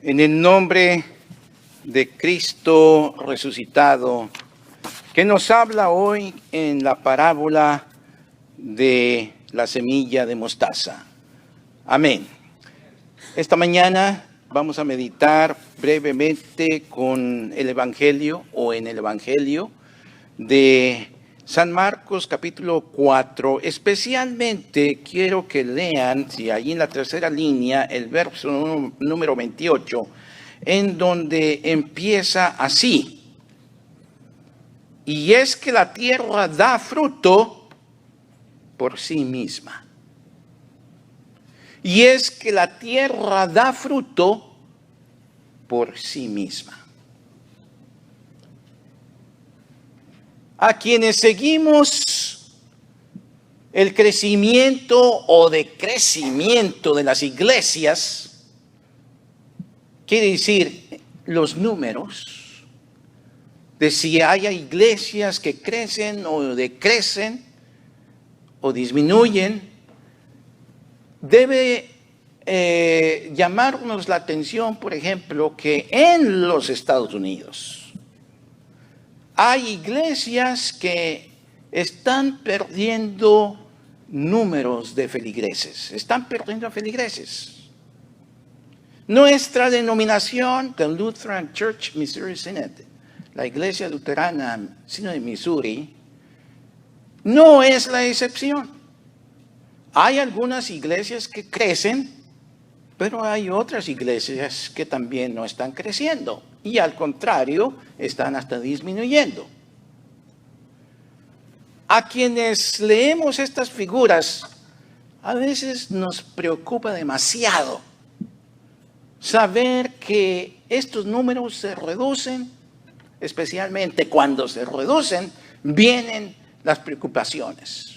En el nombre de Cristo resucitado, que nos habla hoy en la parábola de la semilla de mostaza. Amén. Esta mañana vamos a meditar brevemente con el Evangelio o en el Evangelio de San Marcos capítulo 4. Especialmente quiero que lean, si allí en la tercera línea, el verso número 28, en donde empieza así. Y es que la tierra da fruto por sí misma. Y es que la tierra da fruto por sí misma. A quienes seguimos el crecimiento o decrecimiento de las iglesias, quiere decir los números, de si haya iglesias que crecen o decrecen o disminuyen, debe llamarnos la atención, por ejemplo, que en los Estados Unidos hay iglesias que están perdiendo números de feligreses, están perdiendo feligreses. Nuestra denominación, The Lutheran Church Missouri Synod, la iglesia luterana Sínodo de Missouri, no es la excepción. Hay algunas iglesias que crecen, pero hay otras iglesias que también no están creciendo y al contrario, están hasta disminuyendo. A quienes leemos estas figuras, a veces nos preocupa demasiado saber que estos números se reducen, especialmente cuando se reducen, vienen las preocupaciones.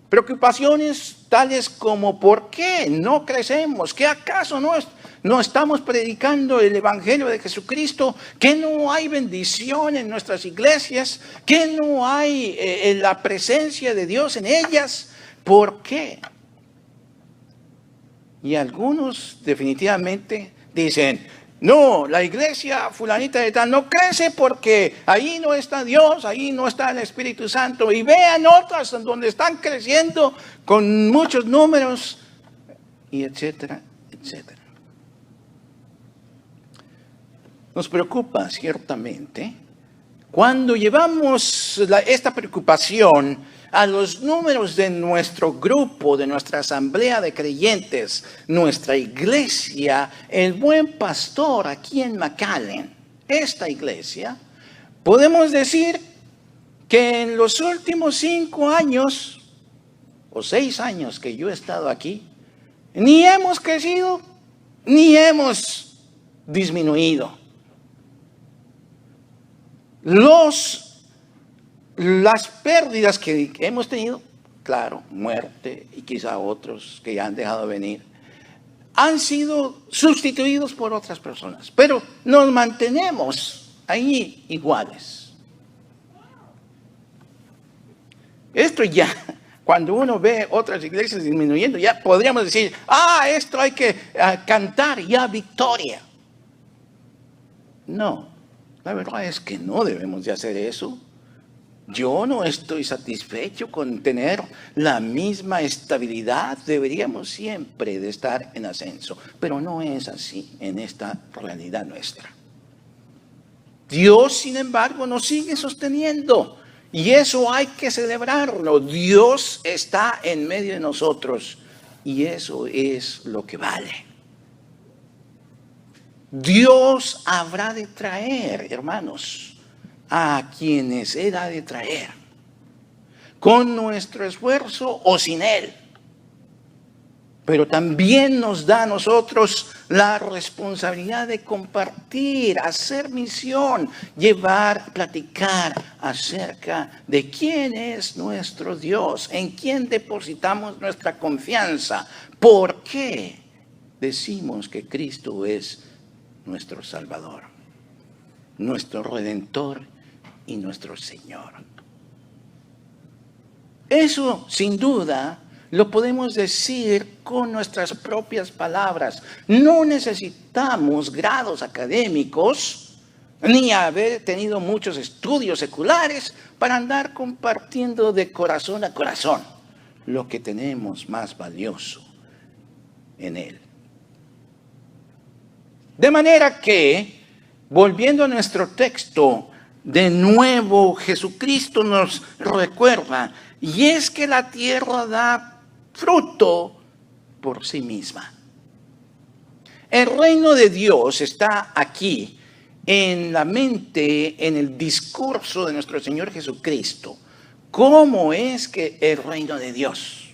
Preocupaciones tales como ¿por qué no crecemos? ¿Qué acaso no estamos predicando el Evangelio de Jesucristo? ¿Que no hay bendición en nuestras iglesias? ¿Que no hay la presencia de Dios en ellas? ¿Por qué? Y algunos definitivamente dicen, no, la iglesia fulanita de tal no crece porque ahí no está Dios, ahí no está el Espíritu Santo. Y vean otras donde están creciendo con muchos números, y etcétera, etcétera. Nos preocupa ciertamente cuando llevamos esta preocupación a los números de nuestro grupo, de nuestra asamblea de creyentes, nuestra iglesia, el Buen Pastor aquí en McAllen, esta iglesia, podemos decir que en los últimos 5 años o 6 años que yo he estado aquí, ni hemos crecido, ni hemos disminuido. Las pérdidas que hemos tenido, claro, muerte y quizá otros que ya han dejado de venir, han sido sustituidos por otras personas, pero nos mantenemos ahí iguales. Esto ya, cuando uno ve otras iglesias disminuyendo, ya podríamos decir, esto hay que cantar ya victoria. No, la verdad es que no debemos de hacer eso. Yo no estoy satisfecho con tener la misma estabilidad. Deberíamos siempre de estar en ascenso. Pero no es así en esta realidad nuestra. Dios, sin embargo, nos sigue sosteniendo. Y eso hay que celebrarlo. Dios está en medio de nosotros. Y eso es lo que vale. Dios habrá de traer, hermanos, a quienes Él ha de traer, con nuestro esfuerzo o sin Él. Pero también nos da a nosotros la responsabilidad de compartir, hacer misión, llevar, platicar acerca de quién es nuestro Dios, en quién depositamos nuestra confianza, por qué decimos que Cristo es nuestro Salvador, nuestro Redentor y nuestro Señor. Eso, sin duda, Lo podemos decir con nuestras propias palabras. No necesitamos grados académicos ni haber tenido muchos estudios seculares para andar compartiendo de corazón a corazón lo que tenemos más valioso en Él. De manera que, volviendo a nuestro texto, de nuevo Jesucristo nos recuerda, y es que la tierra da fruto por sí misma. El reino de Dios está aquí en la mente, en el discurso de nuestro Señor Jesucristo. ¿Cómo es que el reino de Dios?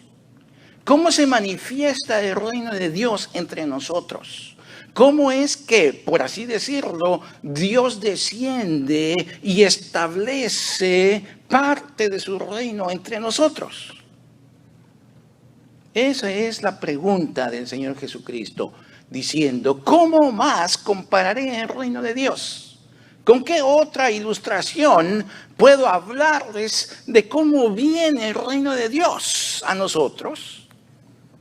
¿Cómo se manifiesta el reino de Dios entre nosotros? ¿Cómo es que, por así decirlo, Dios desciende y establece parte de su reino entre nosotros? Esa es la pregunta del Señor Jesucristo, diciendo, ¿cómo más compararé el reino de Dios? ¿Con qué otra ilustración puedo hablarles de cómo viene el reino de Dios a nosotros?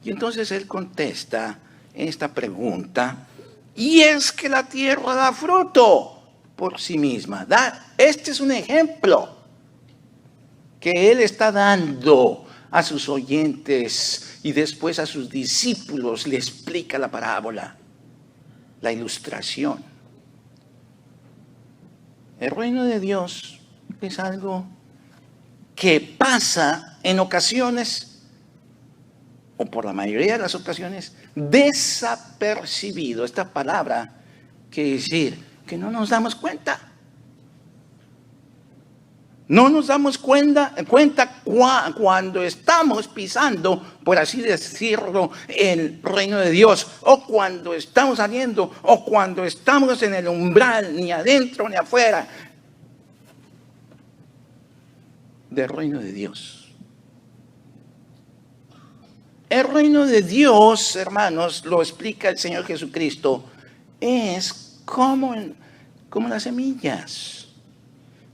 Y entonces Él contesta esta pregunta, y es que la tierra da fruto por sí misma. Este es un ejemplo que Él está dando a sus oyentes y después a sus discípulos le explica la parábola, la ilustración. El reino de Dios es algo que pasa en ocasiones, o por la mayoría de las ocasiones, desapercibido. Esta palabra quiere decir que no nos damos cuenta. No nos damos cuenta cuando estamos pisando, por así decirlo, el reino de Dios, o cuando estamos saliendo, o cuando estamos en el umbral, ni adentro ni afuera del reino de Dios. El reino de Dios, hermanos, lo explica el Señor Jesucristo, es como las semillas,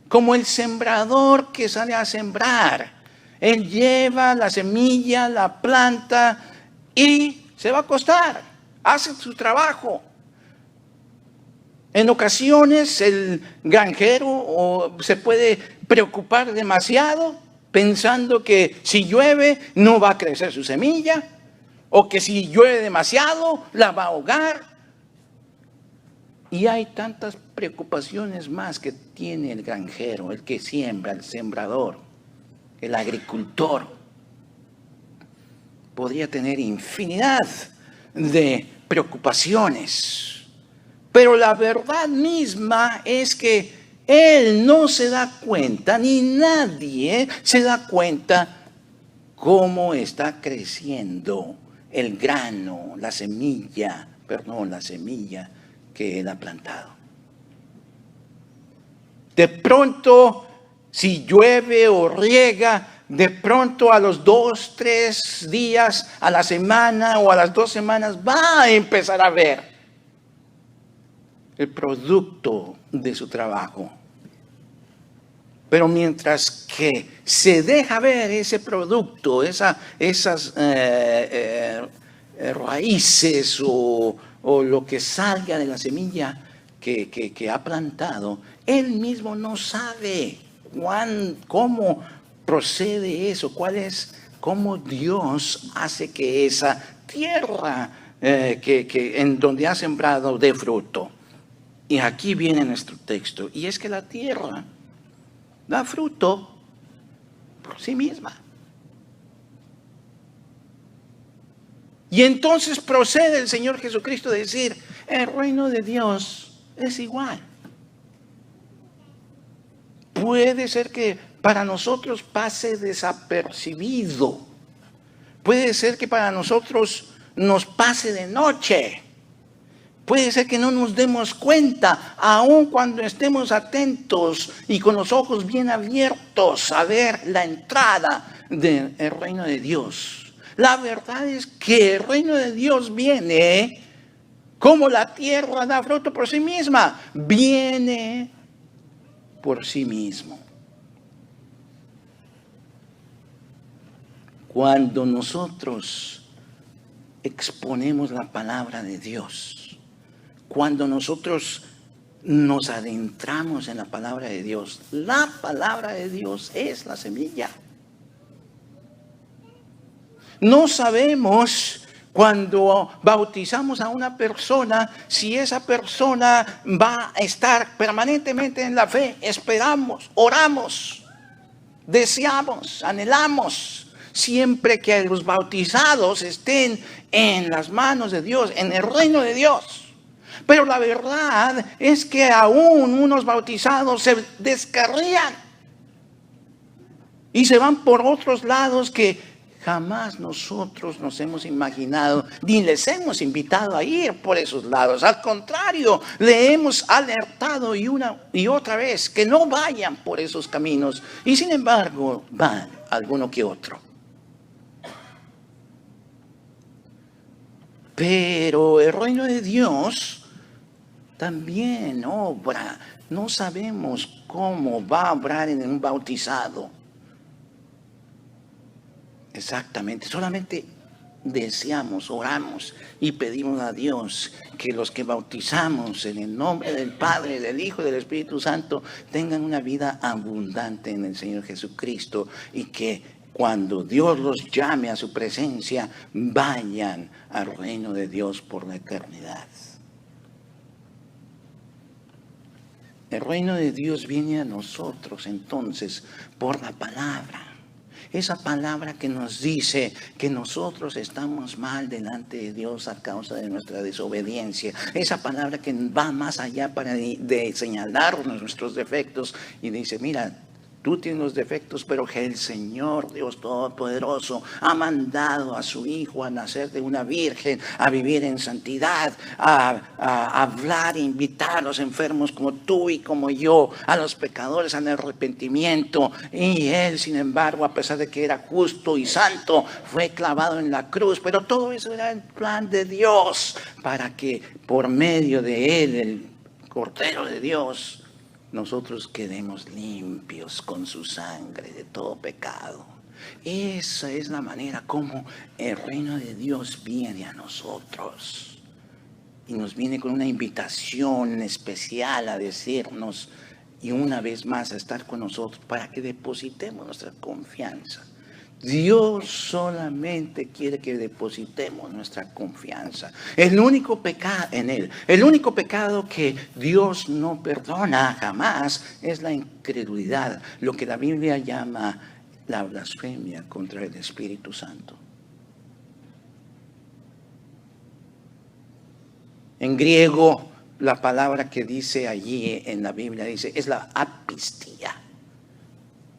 como el sembrador que sale a sembrar. Él lleva la semilla, la planta y se va a acostar, hace su trabajo. En ocasiones el granjero se puede preocupar demasiado pensando que si llueve no va a crecer su semilla, o que si llueve demasiado la va a ahogar. Y hay tantas preocupaciones más que tiene el granjero, el que siembra, el sembrador, el agricultor. Podría tener infinidad de preocupaciones, pero la verdad misma es que Él no se da cuenta, ni nadie se da cuenta cómo está creciendo el grano, la semilla que Él ha plantado. De pronto, si llueve o riega, de pronto a los 2, 3 días, a la semana o a las 2 semanas, va a empezar a ver el producto de su trabajo. Pero mientras que se deja ver ese producto, esas raíces o lo que salga de la semilla que ha plantado, él mismo no sabe cómo procede eso, cómo Dios hace que esa tierra en donde ha sembrado dé fruto. Y aquí viene nuestro texto, y es que la tierra da fruto por sí misma. Y entonces procede el Señor Jesucristo a decir, el reino de Dios es igual. Puede ser que para nosotros pase desapercibido. Puede ser que para nosotros nos pase de noche. Puede ser que no nos demos cuenta, aun cuando estemos atentos y con los ojos bien abiertos a ver la entrada del reino de Dios. La verdad es que el reino de Dios viene como la tierra da fruto por sí misma. Viene por sí mismo. Cuando nosotros exponemos la palabra de Dios, cuando nosotros nos adentramos en la palabra de Dios, la palabra de Dios es la semilla. No sabemos cuando bautizamos a una persona si esa persona va a estar permanentemente en la fe. Esperamos, oramos, deseamos, anhelamos siempre que los bautizados estén en las manos de Dios, en el reino de Dios. Pero la verdad es que aún unos bautizados se descarrían y se van por otros lados que jamás nosotros nos hemos imaginado, ni les hemos invitado a ir por esos lados. Al contrario, le hemos alertado y una y otra vez que no vayan por esos caminos. Y sin embargo, van alguno que otro. Pero el reino de Dios también obra. No sabemos cómo va a obrar en un bautizado. Exactamente, solamente deseamos, oramos y pedimos a Dios que los que bautizamos en el nombre del Padre, del Hijo y del Espíritu Santo tengan una vida abundante en el Señor Jesucristo y que cuando Dios los llame a su presencia vayan al reino de Dios por la eternidad. El reino de Dios viene a nosotros entonces por la palabra. Esa palabra que nos dice que nosotros estamos mal delante de Dios a causa de nuestra desobediencia. Esa palabra que va más allá de señalarnos nuestros defectos y dice, mira, tú tienes los defectos, pero que el Señor Dios Todopoderoso ha mandado a su Hijo a nacer de una virgen, a vivir en santidad, a hablar e invitar a los enfermos como tú y como yo, a los pecadores al arrepentimiento. Y Él, sin embargo, a pesar de que era justo y santo, fue clavado en la cruz. Pero todo eso era el plan de Dios para que por medio de Él, el Cordero de Dios, nosotros quedemos limpios con su sangre de todo pecado. Esa es la manera como el reino de Dios viene a nosotros. Y nos viene con una invitación especial a decirnos, y una vez más a estar con nosotros para que depositemos nuestra confianza. Dios solamente quiere que depositemos nuestra confianza. El único pecado en Él, el único pecado que Dios no perdona jamás es la incredulidad, lo que la Biblia llama la blasfemia contra el Espíritu Santo. En griego, la palabra que dice allí en la Biblia dice es la apistía.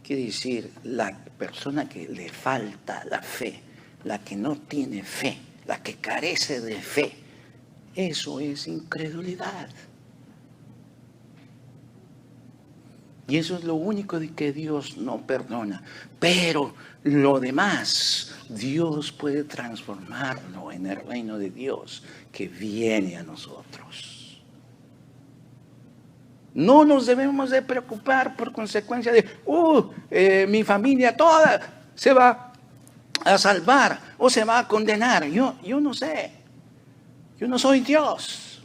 Quiere decir, la persona que le falta la fe, la que no tiene fe, la que carece de fe, eso es incredulidad. Y eso es lo único de que Dios no perdona. Pero lo demás, Dios puede transformarlo en el reino de Dios que viene a nosotros. No nos debemos de preocupar por consecuencia de, mi familia toda se va a salvar o se va a condenar. Yo no sé. Yo no soy Dios.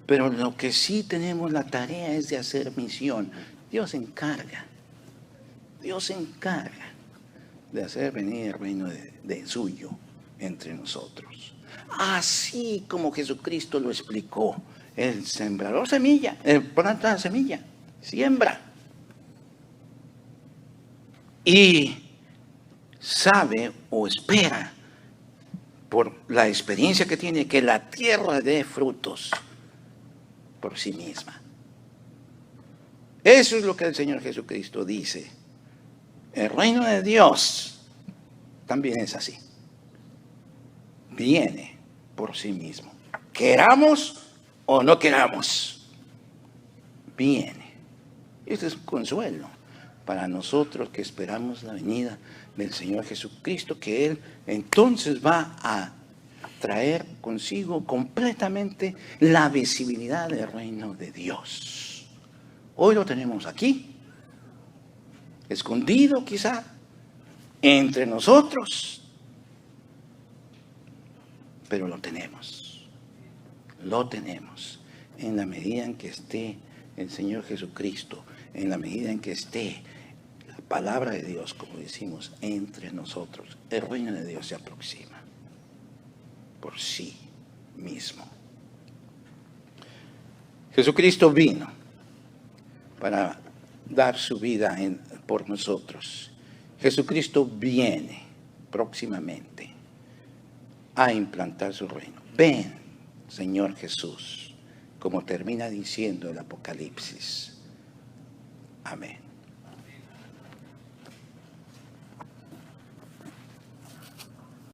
Pero lo que sí tenemos la tarea es de hacer misión. Dios se encarga de hacer venir el reino de suyo entre nosotros. Así como Jesucristo lo explicó. El sembrador semilla, planta la semilla, siembra. Y sabe o espera, por la experiencia que tiene, que la tierra dé frutos por sí misma. Eso es lo que el Señor Jesucristo dice. El reino de Dios también es así. Viene por sí mismo. Queramos o no queramos, viene. Este es un consuelo para nosotros que esperamos la venida del Señor Jesucristo, que Él entonces va a traer consigo completamente la visibilidad del reino de Dios. Hoy lo tenemos aquí, escondido quizá, entre nosotros, pero lo tenemos en la medida en que esté el Señor Jesucristo, en la medida en que esté la palabra de Dios, como decimos, entre nosotros. El reino de Dios se aproxima por sí mismo. Jesucristo vino para dar su vida por nosotros. Jesucristo viene próximamente a implantar su reino. Ven, Señor Jesús, como termina diciendo el Apocalipsis. Amén.